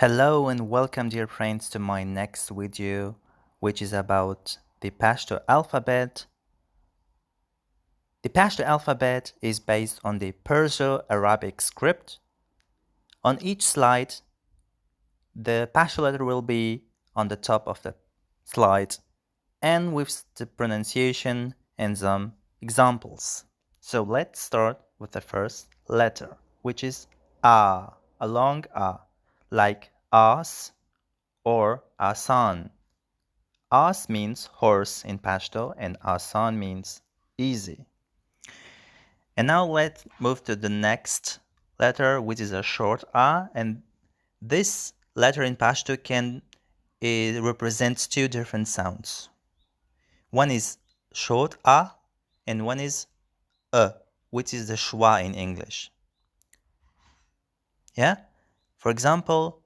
Hello and welcome dear friends to my next video, which is about the Pashto alphabet. The Pashto alphabet is based on the Perso-Arabic script. On each slide, the Pashto letter will be on the top of the slide and with the pronunciation and some examples. So let's start with the first letter, which is A, a long A, like As or Asan. As means horse in Pashto and Asan means easy. And now let's move to the next letter, which is a short A, and this letter in Pashto it represents two different sounds. One is short A and one is which is the schwa in English. Yeah? For example,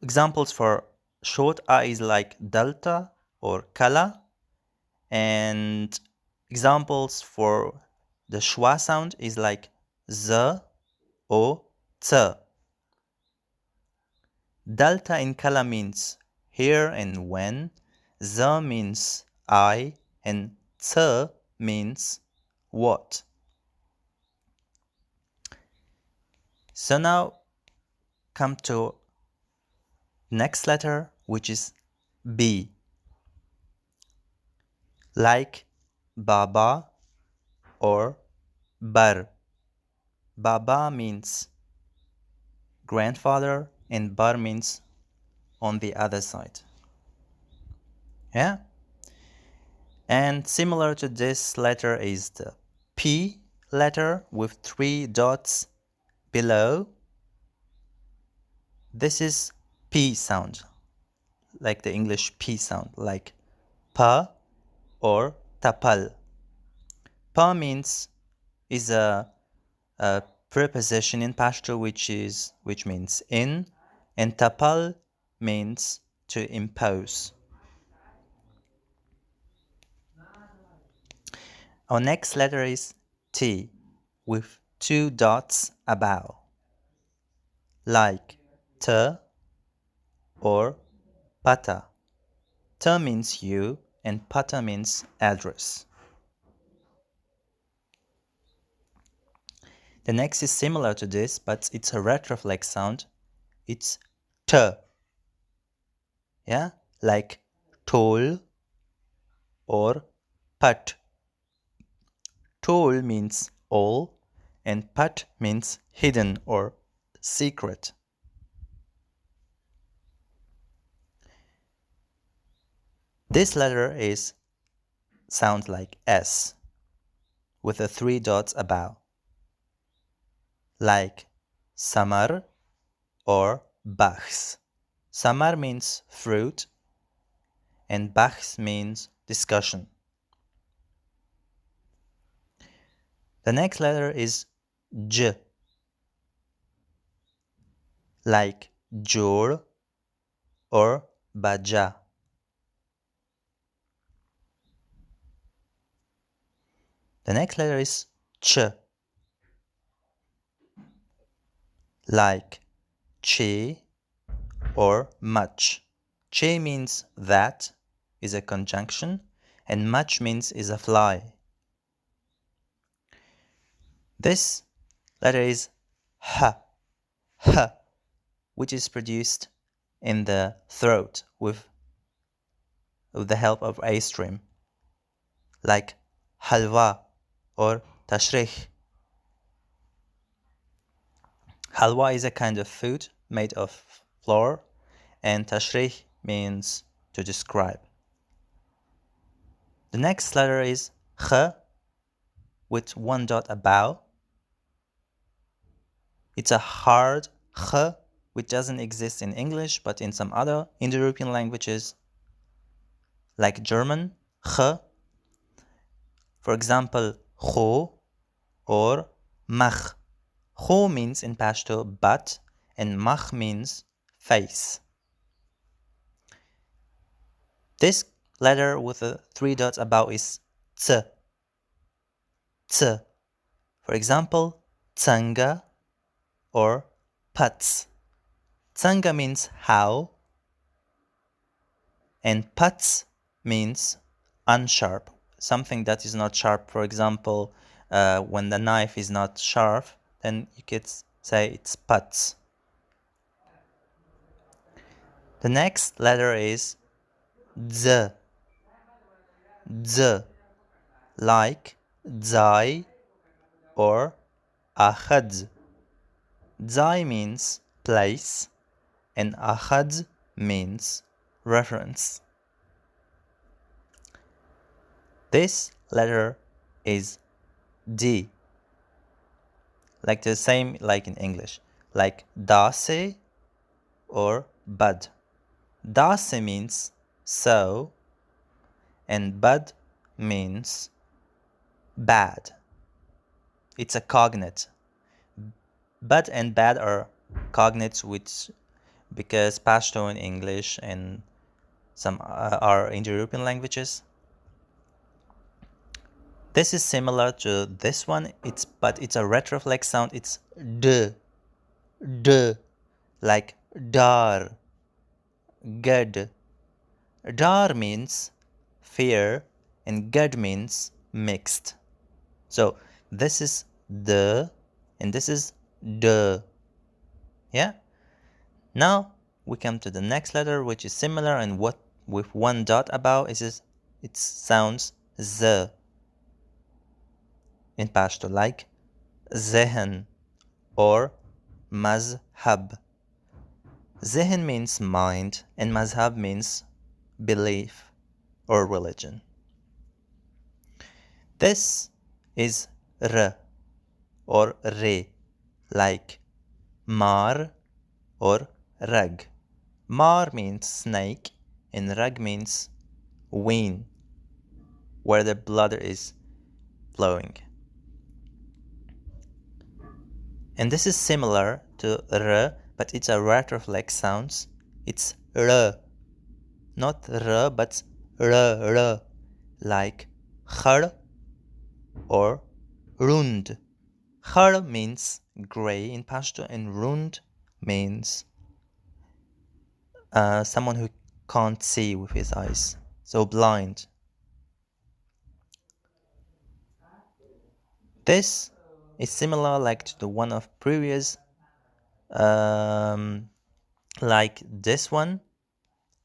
examples for short A is like delta or kala, and examples for the schwa sound is like z or t. Delta in kala means here and when, z means I, and t means what. So now come to next letter, which is B, like baba or bar. Baba means grandfather and bar means on the other side. Yeah? And similar to this letter is the P letter with 3 dots below. This is P sound, like the English P sound, like pa or tapal. Pa means is a preposition in Pashto which means in, and tapal means to impose. Our next letter is T with 2 dots above, like T or pata. T means you and pata means address. The next is similar to this, but it's a retroflex sound. It's T. Yeah, like tol or pat. Tol means all and pat means hidden or secret. This letter sounds like S with the 3 dots above, like samar or bahs. Samar means fruit and bahs means discussion. The next letter is J, like jor or baja. The next letter is Ch, like che or much. Che means that is a conjunction and much means is a fly. This letter is H, which is produced in the throat with the help of A stream, like halwa or tashrih. Halwa is a kind of food made of flour, and tashrih means to describe. The next letter is Kh with 1 dot above. It's a hard Kh which doesn't exist in English but in some other Indo-European languages like German, Kh. For example, Kho or Mach. Kho means in Pashto but, and Mach means face. This letter with the 3 dots above is T. T. For example, Tsanga or Pats. Tsanga means how, and pats means unsharp, something that is not sharp. For example, when the knife is not sharp, then you could say it's pats. The next letter is z, z, like zai or ahad. Zai means place and ahad means reference. This letter is D, like the same like in English, like dase or bad. Dase means so, and bad means bad. It's a cognate. Bad and bad are cognates, which because Pashto in English and some are Indo-European languages. This is similar to this one. But it's a retroflex sound. It's d, d, like dar, gad. Dar means fair and gad means mixed. So this is the and this is the. Yeah. Now we come to the next letter, which is similar and what with one dot above is it sounds z in Pashto, like zehen or mazhab. Zehen means mind and mazhab means belief or religion. This is r or re, like mar or rag. Mar means snake and rag means vein, where the blood is flowing. And this is similar to r, but it's a retroflex sounds. It's r, not r, but r, like khar or rund. Khar means gray in Pashto, and rund means someone who can't see with his eyes, so blind. This is similar like to the one of previous, like this one.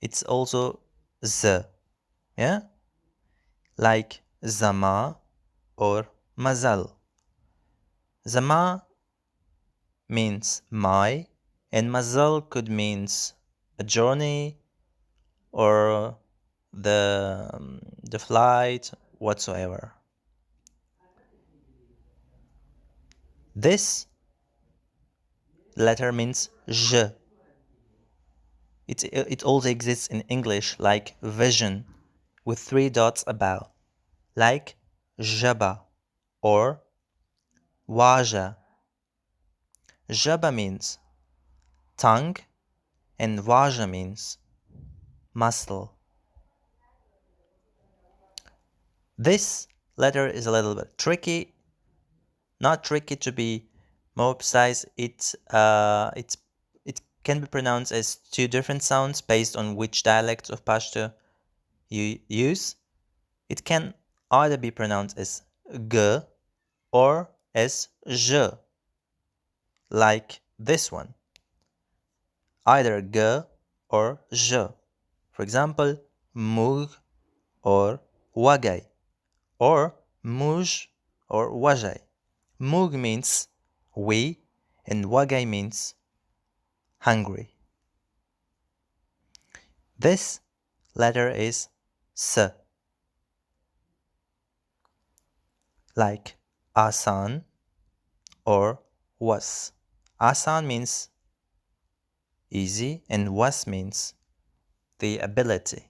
It's also z, yeah, like zama or mazal. Zama means my, and mazal could means a journey or the flight whatsoever. This letter means j. It also exists in English like vision with 3 dots above, like jaba or waja. Jaba means tongue and waja means muscle. This letter is a little bit tricky, not tricky to be more precise. It can be pronounced as 2 different sounds based on which dialect of Pashto you use. It can either be pronounced as g or as j, like this one. Either g or j. For example, mug or wagay, or muj or wajay. Mug means we and wagay means hungry. This letter is s, like asan or was. Asan means easy and was means the ability.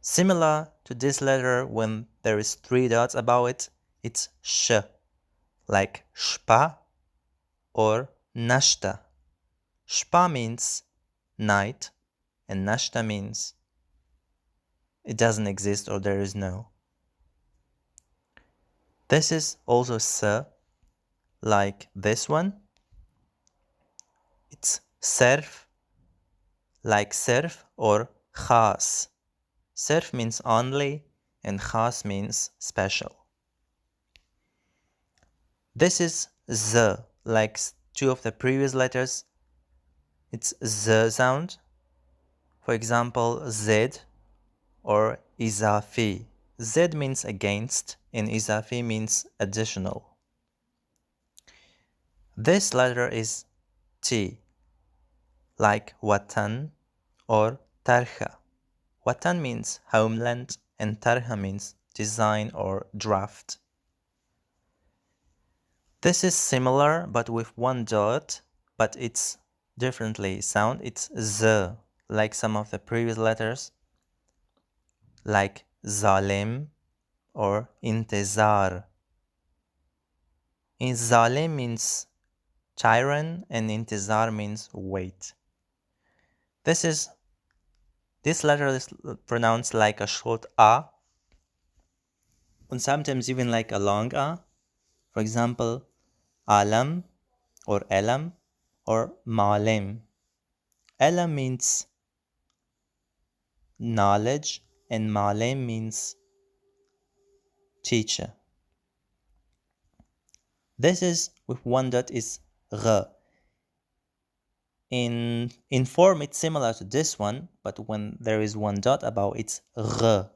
Similar to this letter, when there is 3 dots above it, it's sh, like shpa or nashta. Shpa means night and nashta means it doesn't exist or there is no. This is also s, like this one, It's surf, like surf, or khas. Surf means only, and khas means special. This is z, like two of the previous letters. It's z sound. For example, z or izafi. Z means against, and izafi means additional. This letter is T, like watan or tarha. Watan means homeland, and tarha means design or draft. This is similar but with one dot, but it's differently sound. It's z, like some of the previous letters, like zalim or intezar. In zalim means tyrant, and intezar means wait. This letter is pronounced like a short a, and sometimes even like a long a. For example, alam or elam or malim. Elam means knowledge, and malim means teacher. This is with one dot is r. In form it's similar to this one, but when there is one dot above it's r,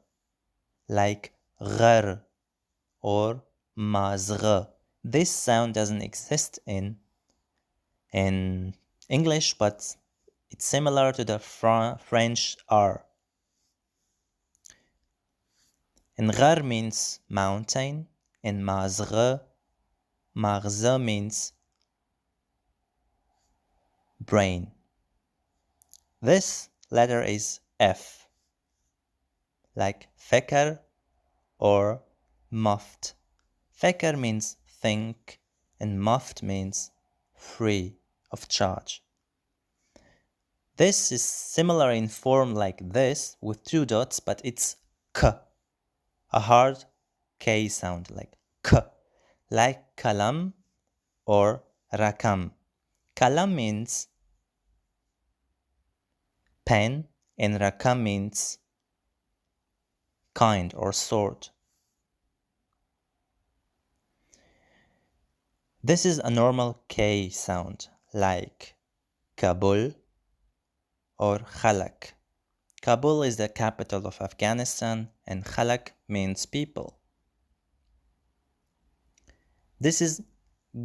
like ghar or mazgh. This sound doesn't exist in English, but it's similar to the French R. And ghar means mountain, and maghza means brain. This letter is F, like fekar or muft. Fekar means think, and muft means free of charge. This is similar in form like this with two dots, but it's k, a hard K sound, like k, like kalam or rakam. Kalam means pen, and rakam means kind or sword. This is a normal K sound, like Kabul or Khalak. Kabul is the capital of Afghanistan, and Khalak means people. This is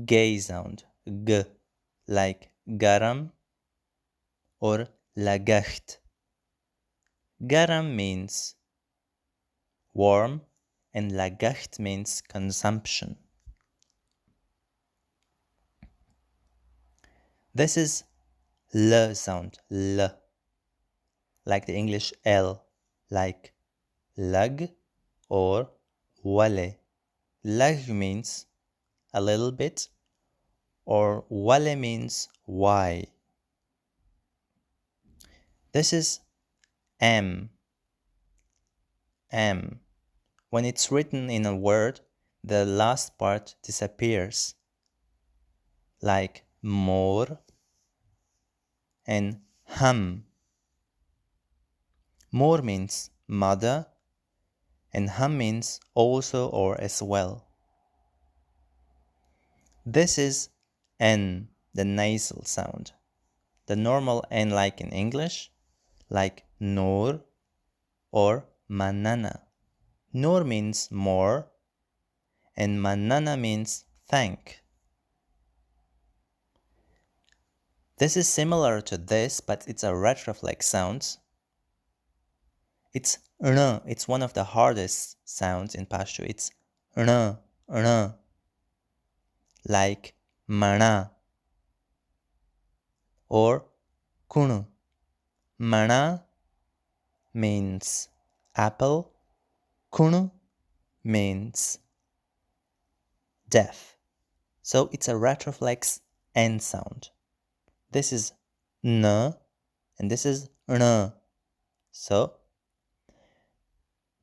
G sound, G, like garam or lagacht. Garam means warm, and lagacht means consumption. This is L sound, L, like the English L, like lag or wale. Lag means a little bit, or wale means why. This is M. M. When it's written in a word, the last part disappears, like more and hum. More means mother, and hum means also or as well. This is N, the nasal sound. The normal N like in English, like nur or manana. Nur means more, and manana means thank. This is similar to this, but it's a retroflex sound. It's r. It's one of the hardest sounds in Pashto. It's r, like mana or kunu. Mana means apple, kunu means deaf. So it's a retroflex N sound. This is n, and this is r. So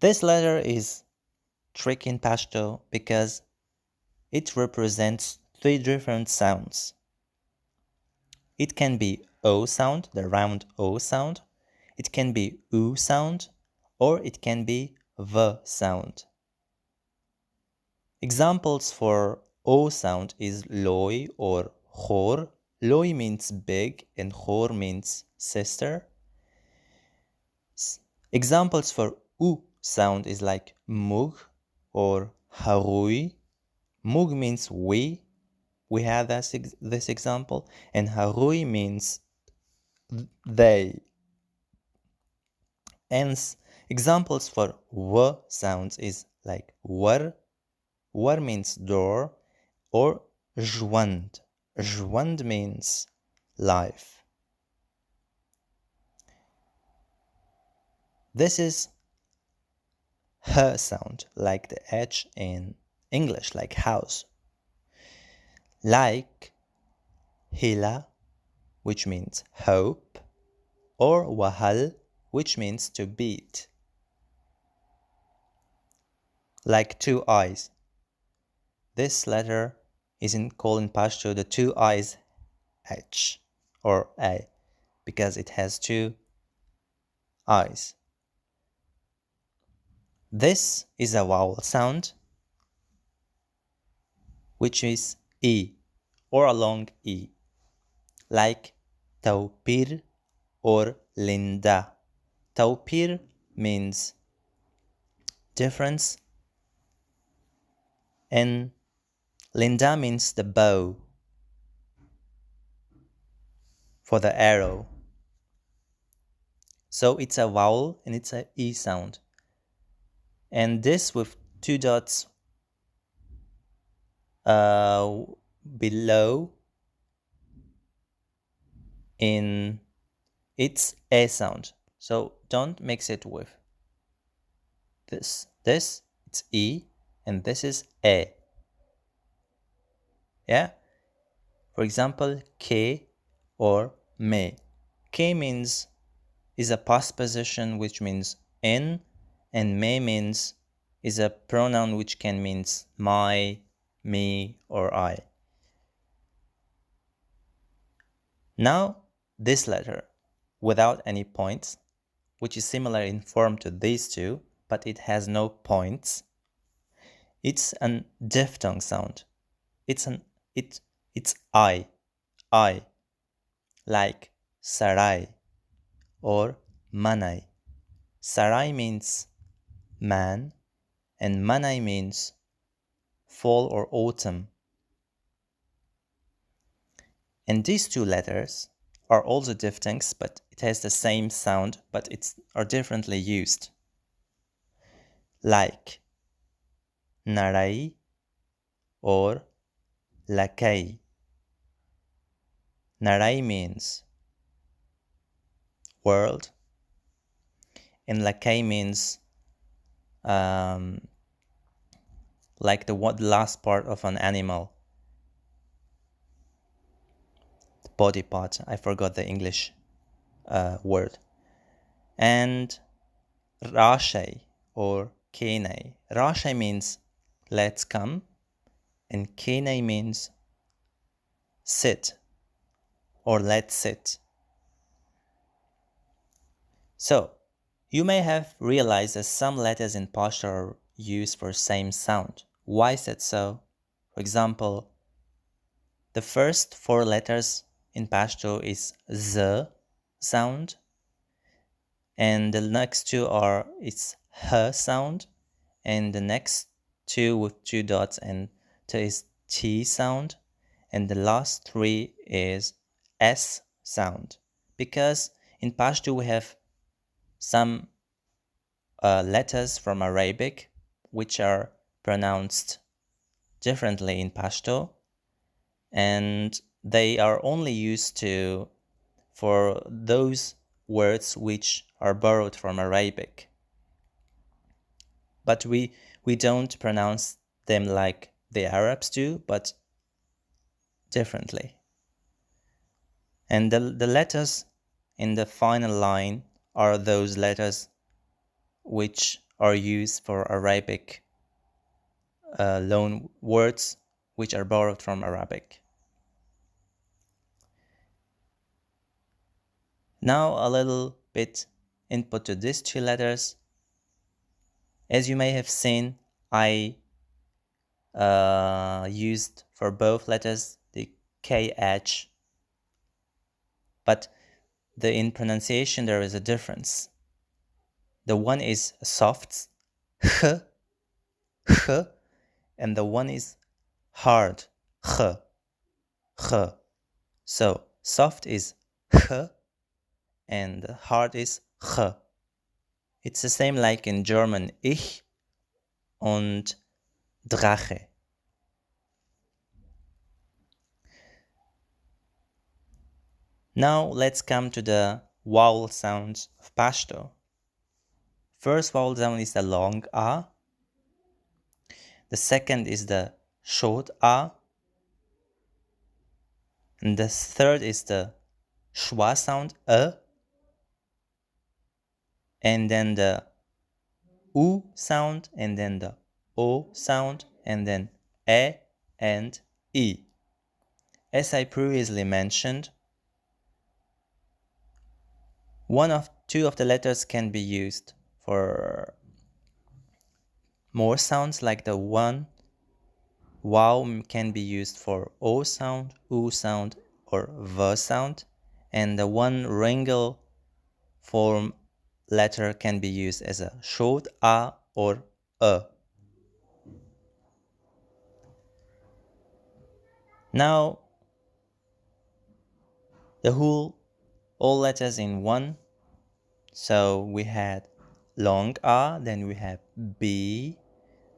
this letter is tricky in Pashto because it represents three different sounds. It can be O sound, the round O sound. It can be U sound, or it can be V sound. Examples for O sound is loi or khor. Loi means big and khor means sister. Examples for U sound is like mug or harui. Mug means we. We have this example. And harui means they. And examples for w sounds is like war. War means door, or jwand. Jwand means life. This is h sound, like the h in English, like house. Like hila, which means hope, or wahal, which means to beat. Like two eyes. This letter is called in Pashto the two eyes H or A, because it has two eyes. This is a vowel sound, which is E or a long E, like Taupir or Linda. Taupir means difference, and Linda means the bow for the arrow. So it's a vowel and it's a E sound. And this with two dots below in its A sound. So don't mix it with this. This, it's E, and this is A. Yeah? For example, K or me. K means is a past position, which means in, and me means is a pronoun which can means my, me, or I. Now, this letter, without any points, which is similar in form to these two, but it has no points. It's an diphthong sound. It's I, like sarai or manai. Sarai means man, and manai means fall or autumn. And these two letters are also diphthongs, but it has the same sound, but are differently used. Like narai or lakai. Narai means world, and lakai means like the last part of an animal, the body part. I forgot the English word. And rashay or kenai. Rashay means let's come, and kenai means sit or let's sit. So, you may have realized that some letters in Pashto are used for same sound. Why is that so? For example, the first four letters in Pashto is Z sound, and the next two are it's H sound, and the next two with two dots and is T sound, and the last three is S sound. Because in Pashto we have some letters from Arabic which are pronounced differently in Pashto, and they are only used for those words which are borrowed from Arabic. But we don't pronounce them like the Arabs do, but differently. And the letters in the final line are those letters which are used for Arabic loan words which are borrowed from Arabic. Now a little bit input to these two letters. As you may have seen, I used for both letters the KH, but in pronunciation there is a difference. The one is soft, h, h, and the one is hard, h, h. So soft is h and hard is h. It's the same like in German ich und Drache. Now let's come to the vowel sounds of Pashto. First vowel sound is the long A. The second is the short A. And the third is the schwa sound E. And then the U sound, and then the O sound, and then E and E. As I previously mentioned, two of the letters can be used for more sounds, like the one vowel can be used for O sound, U sound, or V sound, and the one wrangle form letter can be used as a short A or E. Now, the whole all letters in one. So we had long A, then we have B,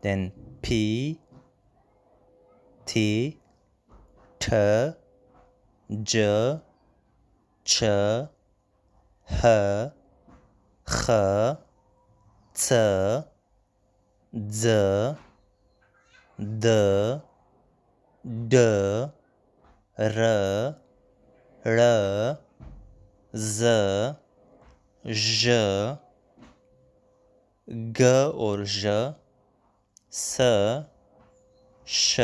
then P, T, T, J, Ch, H, H, C, Z, D, D, R, R, Z, J, G or J, S, Sh,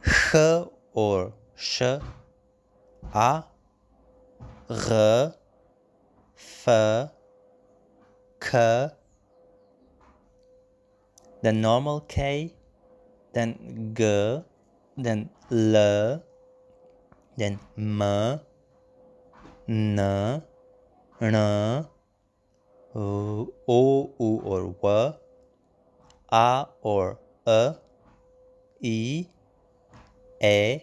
H or Sh, A, R, F, K, the normal K, then G, then L, then M, N, N, O, U or W, A or E, E,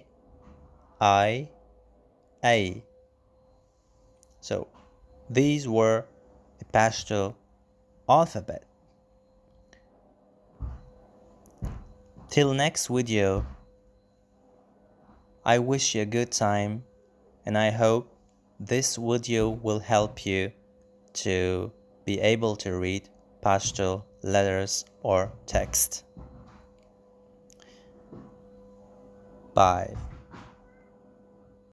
I, A. So these were the Pashto alphabet. Till next video, I wish you a good time, and I hope this video will help you to be able to read Pashto letters or text. Bye.